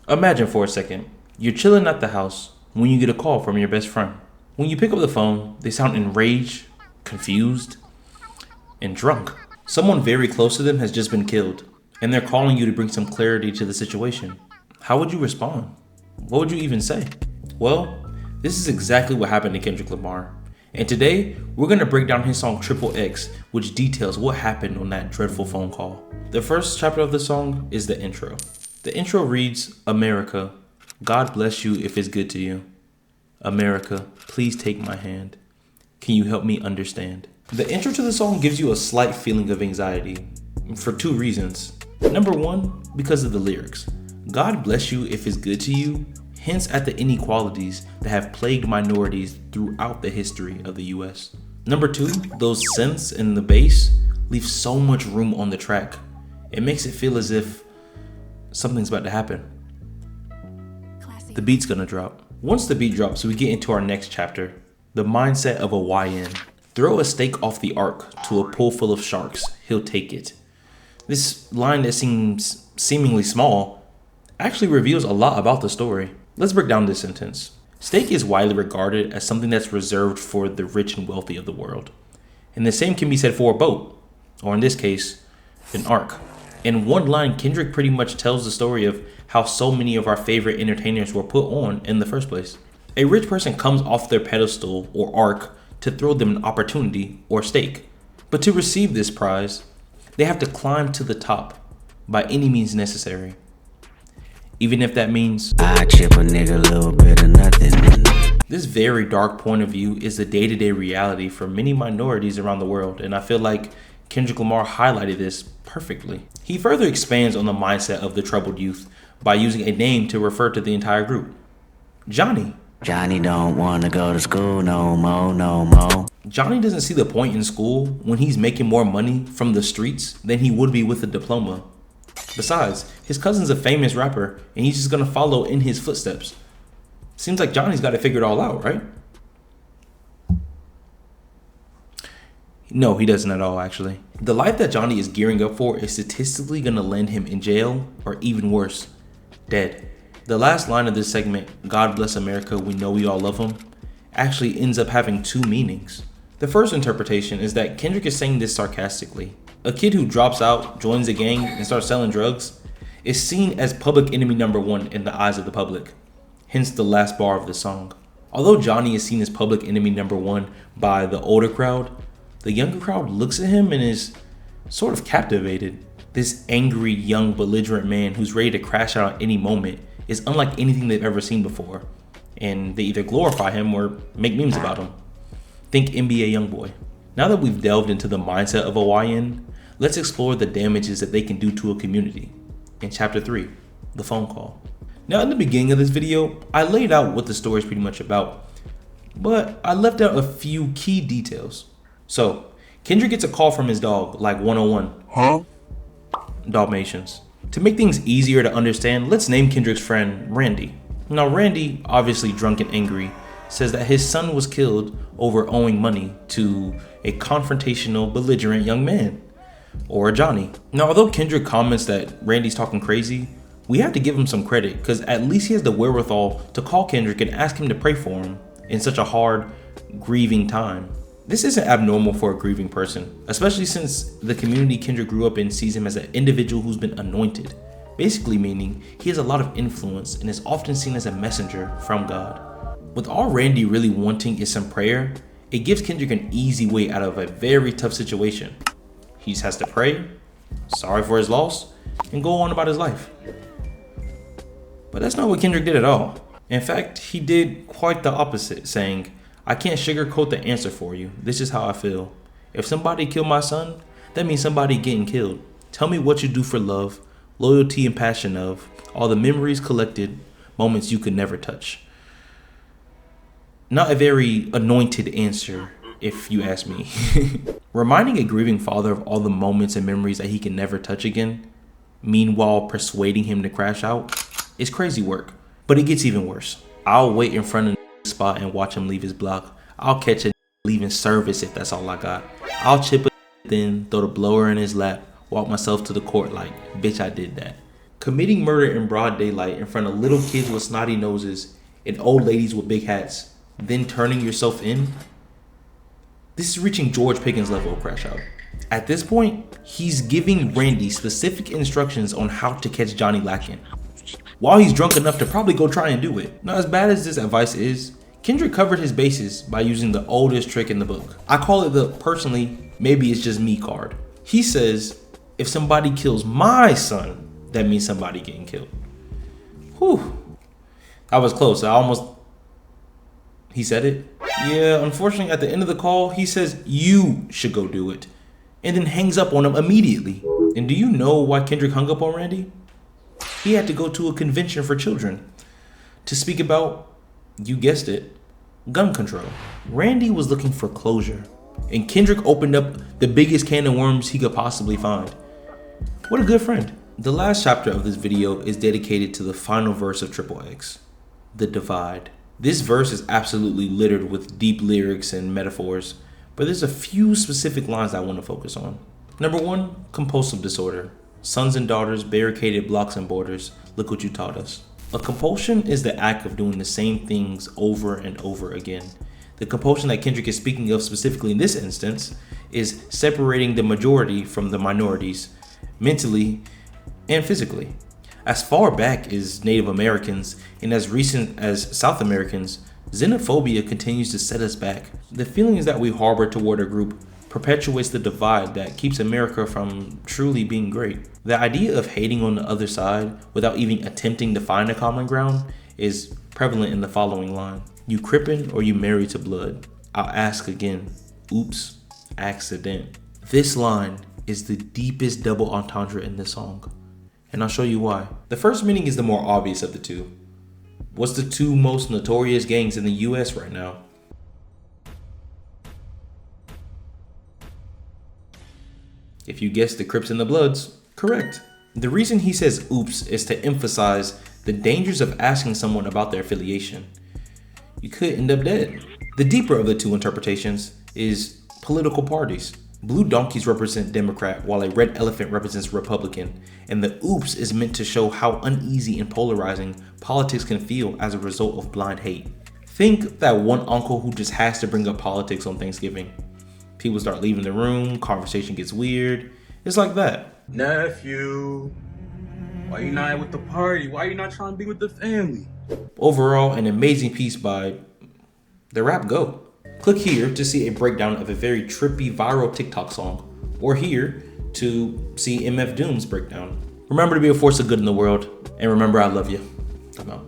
Imagine for a second, you're chilling at the house when you get a call from your best friend. When you pick up the phone, they sound enraged, confused, and drunk. Someone very close to them has just been killed, and they're calling you to bring some clarity to the situation. How would you respond? What would you even say? Well, this is exactly what happened to Kendrick Lamar. And today, we're going to break down his song Triple X, which details what happened on that dreadful phone call. The first chapter of the song is the intro. The intro reads, America, God bless you if it's good to you. America, please take my hand. Can you help me understand? The intro to the song gives you a slight feeling of anxiety for two reasons. Number one, because of the lyrics. God bless you if it's good to you hints at the inequalities that have plagued minorities throughout the history of the US. Number two, those synths in the bass leave so much room on the track. It makes it feel as if something's about to happen. The beat's gonna drop. Once the beat drops, we get into our next chapter, the mindset of a YN. Throw a steak off the ark to a pool full of sharks, he'll take it. This line that seems seemingly small actually reveals a lot about the story. Let's break down this sentence. Steak is widely regarded as something that's reserved for the rich and wealthy of the world. And the same can be said for a boat, or in this case, an ark. In one line, Kendrick pretty much tells the story of how so many of our favorite entertainers were put on in the first place. A rich person comes off their pedestal or ark to throw them an opportunity or stake. But to receive this prize, they have to climb to the top by any means necessary. Even if that means I chip a nigga a little bit of nothing. This very dark point of view is the day-to-day reality for many minorities around the world, and I feel like Kendrick Lamar highlighted this perfectly. He further expands on the mindset of the troubled youth by using a name to refer to the entire group. Johnny. Johnny don't want to go to school no more. Johnny doesn't see the point in school when he's making more money from the streets than he would be with a diploma. Besides, his cousin's a famous rapper and he's just gonna follow in his footsteps. Seems like Johnny's got it figured all out, right? No, he doesn't at all, actually. The life that Johnny is gearing up for is statistically gonna land him in jail, or even worse, dead. The last line of this segment, God bless America, we know we all love him, actually ends up having two meanings. The first interpretation is that Kendrick is saying this sarcastically. A kid who drops out, joins a gang, and starts selling drugs is seen as public enemy number one in the eyes of the public, hence the last bar of the song. Although Johnny is seen as public enemy number one by the older crowd, the younger crowd looks at him and is sort of captivated. This angry, young, belligerent man who's ready to crash out at any moment is unlike anything they've ever seen before, and they either glorify him or make memes about him. Think NBA YoungBoy. Now that we've delved into the mindset of a YN, let's explore the damages that they can do to a community. In chapter 3, the phone call. Now in the beginning of this video, I laid out what the story is pretty much about, but I left out a few key details. So, Kendrick gets a call from his dog, like 101. Dalmatians. To make things easier to understand, let's name Kendrick's friend Randy. Now Randy, obviously drunk and angry, says that his son was killed over owing money to a confrontational, belligerent young man, or Johnny. Now although Kendrick comments that Randy's talking crazy, we have to give him some credit because at least he has the wherewithal to call Kendrick and ask him to pray for him in such a hard, grieving time. This isn't abnormal for a grieving person, especially since the community Kendrick grew up in sees him as an individual who's been anointed, basically meaning he has a lot of influence and is often seen as a messenger from God. With all Randy really wanting is some prayer, it gives Kendrick an easy way out of a very tough situation. He just has to pray, sorry for his loss, and go on about his life. But that's not what Kendrick did at all. In fact, he did quite the opposite, saying, I can't sugarcoat the answer for you. This is how I feel. If somebody killed my son, that means somebody getting killed. Tell me what you do for love, loyalty and passion of, all the memories collected, moments you could never touch. Not a very anointed answer, if you ask me. Reminding a grieving father of all the moments and memories that he can never touch again, meanwhile persuading him to crash out, is crazy work. But it gets even worse. I'll wait in front of the spot and watch him leave his block. I'll catch a leaving service if that's all I got. I'll chip a then throw the blower in his lap, walk myself to the court like, bitch, I did that. Committing murder in broad daylight in front of little kids with snotty noses and old ladies with big hats, then turning yourself in? This is reaching George Pickens level of crash out. At this point, he's giving Randy specific instructions on how to catch Johnny lacking, while he's drunk enough to probably go try and do it. Now, as bad as this advice is, Kendrick covered his bases by using the oldest trick in the book. I call it the personally, maybe it's just me card. He says, if somebody kills my son, that means somebody getting killed. Whew. I was close. He said it? Yeah, unfortunately, at the end of the call, he says, you should go do it, and then hangs up on him immediately. And do you know why Kendrick hung up on Randy? He had to go to a convention for children to speak about, you guessed it, gun control. Randy was looking for closure, and Kendrick opened up the biggest can of worms he could possibly find. What a good friend. The last chapter of this video is dedicated to the final verse of Triple X, The Divide. This verse is absolutely littered with deep lyrics and metaphors, but there's a few specific lines I want to focus on. Number 1, compulsive disorder. Sons and daughters, barricaded blocks and borders, look what you taught us. A compulsion is the act of doing the same things over and over again. The compulsion that Kendrick is speaking of specifically in this instance is separating the majority from the minorities, mentally and physically. As far back as Native Americans and as recent as South Americans, xenophobia continues to set us back. The feelings that we harbor toward a group perpetuates the divide that keeps America from truly being great. The idea of hating on the other side without even attempting to find a common ground is prevalent in the following line. You crippin' or you married to blood? I'll ask again. Oops, accident. This line is the deepest double entendre in this song, and I'll show you why. The first meaning is the more obvious of the two. What's the two most notorious gangs in the US right now? If you guessed the Crips and the Bloods, correct. The reason he says oops is to emphasize the dangers of asking someone about their affiliation. You could end up dead. The deeper of the two interpretations is political parties. Blue donkeys represent Democrat while a red elephant represents Republican, and the oops is meant to show how uneasy and polarizing politics can feel as a result of blind hate. Think that one uncle who just has to bring up politics on Thanksgiving. People start leaving the room, conversation gets weird. It's like that. Nephew, why you not with the party? Why you not trying to be with the family? Overall, an amazing piece by the rap GOAT. Click here to see a breakdown of a very trippy viral TikTok song, or here to see MF Doom's breakdown. Remember to be a force of good in the world, and remember I love you. I'm out.